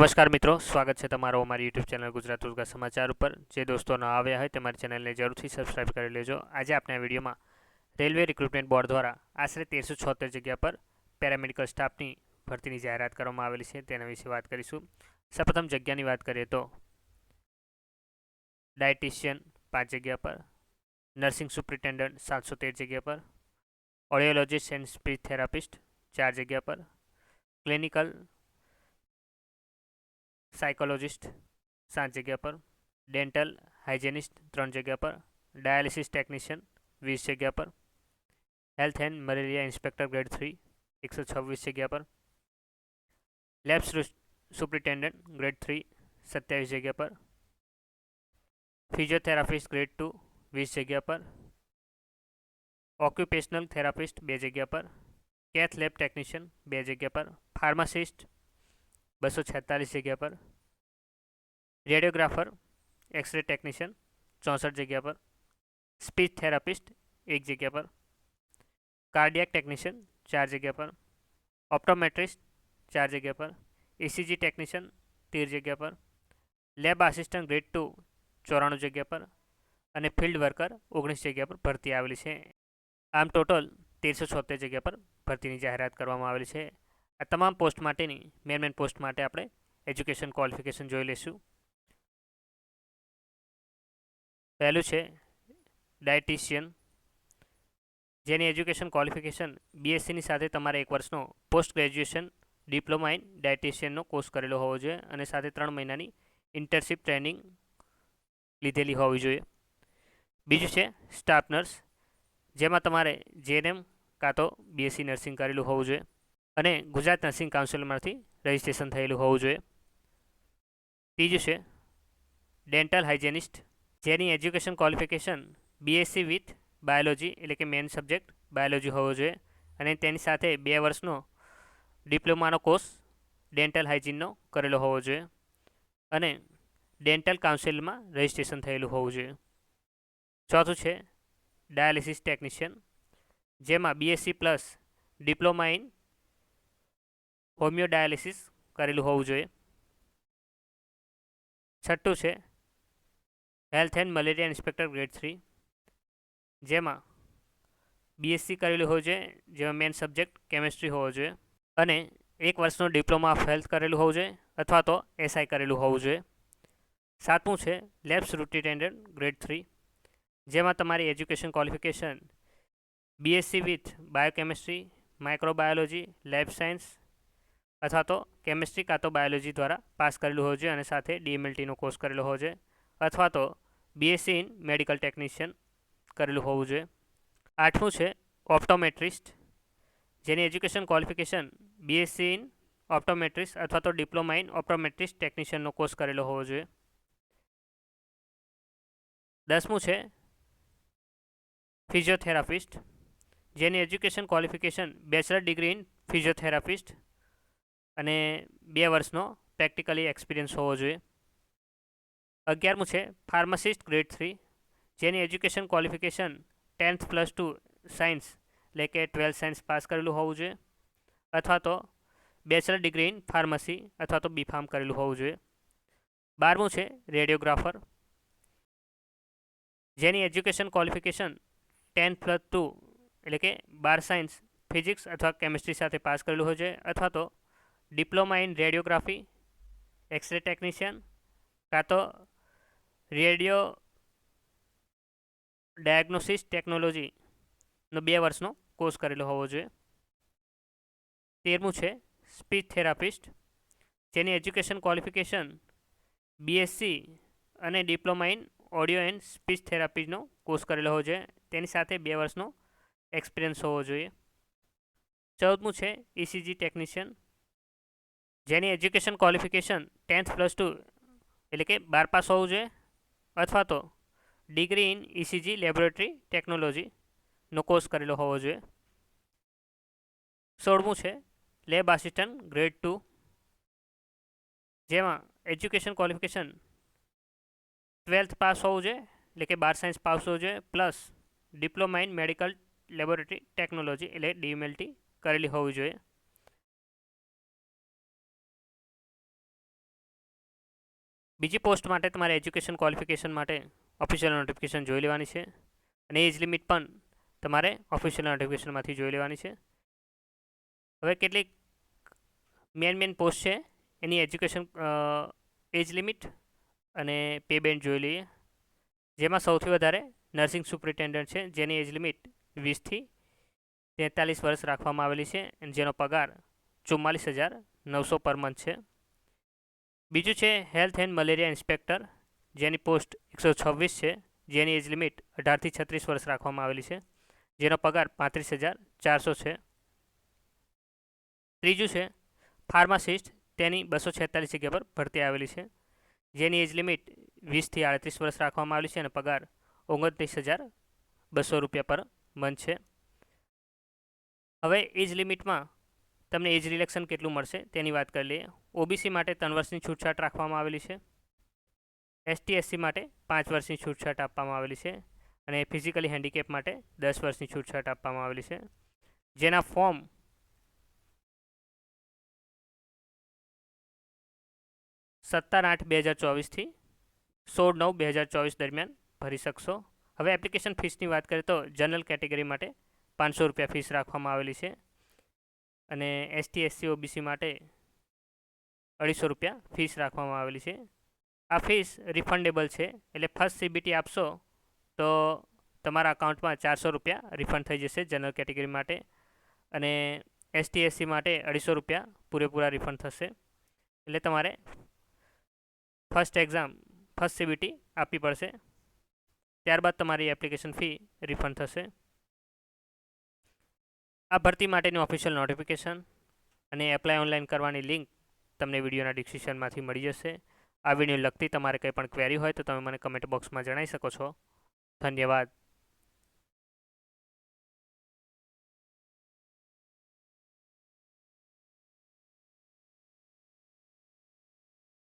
નમસ્કાર મિત્રો, સ્વાગત છે તમારો અમારી યુટ્યુબ ચેનલ ગુજરાત રોજગાર સમાચાર ઉપર। જે દોસ્તો ન આવ્યા હોય તમારી ચેનલને જરૂરથી સબસ્ક્રાઇબ કરી લેજો। આજે આપણે આ વિડીયોમાં રેલવે રિક્રુટમેન્ટ બોર્ડ દ્વારા આશરે 1376 જગ્યા પર પેરામેડિકલ સ્ટાફની ભરતીની જાહેરાત કરવામાં આવેલી છે તેના વિશે વાત કરીશું। સૌપ્રથમ જગ્યાની વાત કરીએ તો ડાયટિશિયન 5 જગ્યા પર, નર્સિંગ સુપ્રિન્ટેન્ડન્ટ 713 જગ્યા પર, ઓડિયોલોજિસ્ટ એન્ડ સ્પીચ થેરાપિસ્ટ 4 જગ્યા પર, ક્લિનિકલ સાયકોલોજિસ્ટ 7 જગ્યા પર, ડેન્ટલ હાઇજેનિસ્ટ 3 જગ્યા પર, ડાયાલિસિસ ટેકનિશિયન 20 જગ્યા પર, health and malaria inspector grade 3 126 જગ્યા પર, લેબ સુપ્રિન્ટેન્ડન્ટ ગ્રેડ 3 27 જગ્યા પર, ફિઝિયોથેરાપિસ્ટ ગ્રેડ 2 20 જગ્યા પર, ઓક્યુપેશનલ થેરાપિસ્ટ 2 જગ્યા પર, કેથ લેબ ટેકનિશિયન 2 જગ્યા પર, ફાર્માસિસ્ટ 246 જગ્યા પર, રેડિયોગ્રાફર એક્સરે ટેકનિશિયન 64 જગ્યા પર, સ્પીચ થેરાપિસ્ટ 1 જગ્યા પર, કાર્ડિયાક ટેકનિશિયન 4 જગ્યા પર, ઓપ્ટોમેટ્રિસ્ટ 4 જગ્યા પર, ઇસીજી ટેકનિશિયન 13 જગ્યા પર, લેબ આસિસ્ટન્ટ ગ્રેડ 2 94 જગ્યા પર અને ફિલ્ડ વર્કર 19 જગ્યા પર ભરતી આવેલી છે। આમ ટોટલ 1376 જગ્યા પર ભરતીની જાહેરાત કરવામાં આવેલી છે। આ તમામ પોસ્ટ માટેની મેન પોસ્ટ માટે આપણે એજ્યુકેશન ક્વોલિફિકેશન જોઈ લઈશું। પહેલું છે ડાયટિશિયન, જેની એજ્યુકેશન ક્વોલિફિકેશન બીએસસીની સાથે તમારે 1 વર્ષનો પોસ્ટ ગ્રેજ્યુએશન ડિપ્લોમા ઇન ડાયટિશિયનનો કોર્સ કરેલો હોવો જોઈએ અને સાથે 3 મહિનાની ઇન્ટર્નશીપ ટ્રેનિંગ લીધેલી હોવી જોઈએ। બીજું છે સ્ટાફ નર્સ, જેમાં તમારે જેએનએમ કાં તો બીએસસી નર્સિંગ કરેલું હોવું જોઈએ અને ગુજરાત નર્સિંગ કાઉન્સિલમાંથી રજિસ્ટ્રેશન થયેલું હોવું જોઈએ। ત્રીજું છે ડેન્ટલ હાઇજેનિસ્ટ, જેની education qualification BSc with biology એટલે કે મેન સબ્જેક્ટ બાયોલોજી હોવો જોઈએ અને તેની સાથે 2 વર્ષનો ડિપ્લોમાનો કોર્સ ડેન્ટલ હાઇજીનનો કરેલો હોવો જોઈએ અને ડેન્ટલ કાઉન્સિલમાં રજિસ્ટ્રેશન થયેલું હોવું જોઈએ। ચોથું છે ડાયાલિસિસ ટેકનિશિયન, જેમાં BSc plus diploma in homeo dialysis કરેલું હોવું જોઈએ। છઠ્ઠું છે health and malaria inspector grade 3, જેમાં બીએસસી કરેલું હોવું જોઈએ, જેમાં મેન સબ્જેક્ટ કેમિસ્ટ્રી હોવો જોઈએ અને 1 વર્ષનો ડિપ્લોમા ઓફ હેલ્થ કરેલું હોવું જોઈએ અથવા તો એસઆઈ કરેલું હોવું જોઈએ। સાતમું છે લેબ સુપ્રિન્ટેન્ડન્ટ ગ્રેડ 3, જેમાં તમારી education qualification BSc with biochemistry, microbiology, lab science અથવા તો કેમિસ્ટ્રી કાં તો બાયોલોજી દ્વારા પાસ કરેલું હોવું જોઈએ અને સાથે ડીએમએલટીનો કોર્સ કરેલો હોવો જોઈએ અથવા તો બીએસસી ઇન મેડિકલ ટેકનિશિયન કરેલું હોવું જોઈએ। આઠમું છે ઓપ્ટોમેટ્રિસ્ટ, જેની education qualification BSc in optometrist અથવા તો ડિપ્લોમા ઇન ઓપ્ટોમેટ્રિસ્ટ ટેકનિશિયનનો કોર્સ કરેલો હોવો જોઈએ। 10મું છે ફિઝિયોથેરાપિસ્ટ, જેની education qualification bachelor degree in physiotherapist અને 2 વર્ષનો પ્રેક્ટિકલી એક્સપિરિયન્સ હોવો જોઈએ। 11મું છે ફાર્માસિસ્ટ ગ્રેડ 3, જેની એજ્યુકેશન ક્વોલિફિકેશન 10th + 2 સાયન્સ એટલે કે 12 સાયન્સ પાસ કરેલું હોવું જોઈએ અથવા તો બેચલર ડિગ્રી ઇન ફાર્મસી અથવા તો બીફાર્મ કરેલું હોવું જોઈએ। 12મું છે રેડિયોગ્રાફર, જેની એજ્યુકેશન ક્વોલિફિકેશન 10th + 2 એટલે કે 12 સાયન્સ ફિઝિક્સ અથવા કેમિસ્ટ્રી સાથે પાસ કરેલું હોવું જોઈએ અથવા તો diploma in radiography, x ray technician કાં તો રેડિયો ડાયગ્નોસિસ ટેકનોલોજીનો 2 વર્ષનો કોર્સ કરેલો હોવો જોઈએ। 13મું છે સ્પીચ થેરાપિસ્ટ, જેની એજ્યુકેશન ક્વોલિફિકેશન બીએસસી અને diploma in audio and speech થેરાપીનો કોર્સ કરેલો હોવો જોઈએ, તેની સાથે 2 વર્ષનો એક્સપિરિયન્સ હોવો જોઈએ। 14મું છે ઇસીજી ટેકનિશિયન, જેની એજ્યુકેશન ક્વોલિફિકેશન 10th + 2 એટલે કે 12 પાસ હોવું જોઈએ અથવા તો ડિગ્રી ઇન ઇસીજી લેબોરેટરી ટેકનોલોજીનો કોર્સ કરેલો હોવો જોઈએ। 16મું છે લેબ આસિસ્ટન્ટ ગ્રેડ 2, જેમાં એજ્યુકેશન ક્વોલિફિકેશન 12th પાસ હોવું જોઈએ એટલે કે 12 સાયન્સ પાસ હોવું જોઈએ plus diploma in medical laboratory technology એટલે ડીએમએલટી કરેલી હોવી જોઈએ। બીજી પોસ્ટ માટે તમારે એજ્યુકેશન ક્વોલિફિકેશન માટે ઓફિશિયલ નોટિફિકેશન જોઈ લેવાની છે અને એજ લિમિટ પણ તમારે ઓફિશિયલ નોટિફિકેશનમાંથી જોઈ લેવાની છે. હવે કેટલીક મેન પોસ્ટ છે એની એજ્યુકેશન એજ લિમિટ અને પે બેન્ડ જોઈ લઈએ. જેમાં સૌથી વધારે નર્સિંગ સુપરિન્ટેન્ડન્ટ છે, જેની એજ લિમિટ 20થી 43 વર્ષ રાખવામાં આવેલી છે અને જેનો પગાર 44,900 પર મંથ છે. બીજું છે હેલ્થ એન્ડ મલેરિયા ઇન્સ્પેક્ટર, જેની પોસ્ટ 126 છે, જેની એજ લિમિટ 18થી 36 વર્ષ રાખવામાં આવેલી છે, જેનો પગાર 35,400 છે. ત્રીજું છે ફાર્માસિસ્ટ, તેની 246 જગ્યા પર ભરતી આવેલી છે, જેની એજ લિમિટ 20થી 38 વર્ષ રાખવામાં આવેલી છે અને પગાર 29,200 રૂપિયા પર મંથ છે. હવે એજ લિમિટમાં તમને એજ રિલેક્શન કેટલું મળશે તેની વાત કરી લઈએ. ઓબીસી માટે 3 વર્ષની છૂટછાટ રાખવામાં આવેલી છે. એસટી એસસી માટે 5 વર્ષની છૂટછાટ આપવામાં આવેલી છે અને ફિઝિકલી હેન્ડીકેપ માટે 10 વર્ષની છૂટછાટ આપવામાં આવેલી છે. જેના ફોર્મ 17/8/2024 થી 16/9/2024 દરમિયાન ભરી શકશો. હવે એપ્લિકેશન ફીસની વાત કરીએ તો જનરલ કેટેગરી માટે 500 રૂપિયા ફીસ રાખવામાં આવેલી છે અને એસટી એસસી ઓબીસી માટે 250 રૂપિયા ફીસ રાખવામાં આવેલી છે. આ ફીસ રિફંડેબલ છે, એટલે ફર્સ્ટ સીબીટી આપશો તો તમારા અકાઉન્ટમાં 400 રૂપિયા રિફંડ થઈ જશે જનરલ કેટેગરી માટે અને એસટી એસસી માટે 250 રૂપિયા પૂરેપૂરા રિફંડ થશે. એટલે તમારે ફર્સ્ટ સીબીટી આપવી પડશે, ત્યારબાદ તમારી એપ્લિકેશન ફી રિફંડ થશે. આ ભરતી માટેની ઓફિશિયલ નોટિફિકેશન અને એપ્લાય ઓનલાઈન કરવાની લિંક તમને વિડીયોના ડિસ્ક્રિપ્શનમાંથી મળી જશે. આ વિડીયો લગતી તમારે કંઈ પણ ક્વેરી હોય તો તમે મને કમેન્ટ બોક્સમાં જણાવી શકો છો. ધન્યવાદ.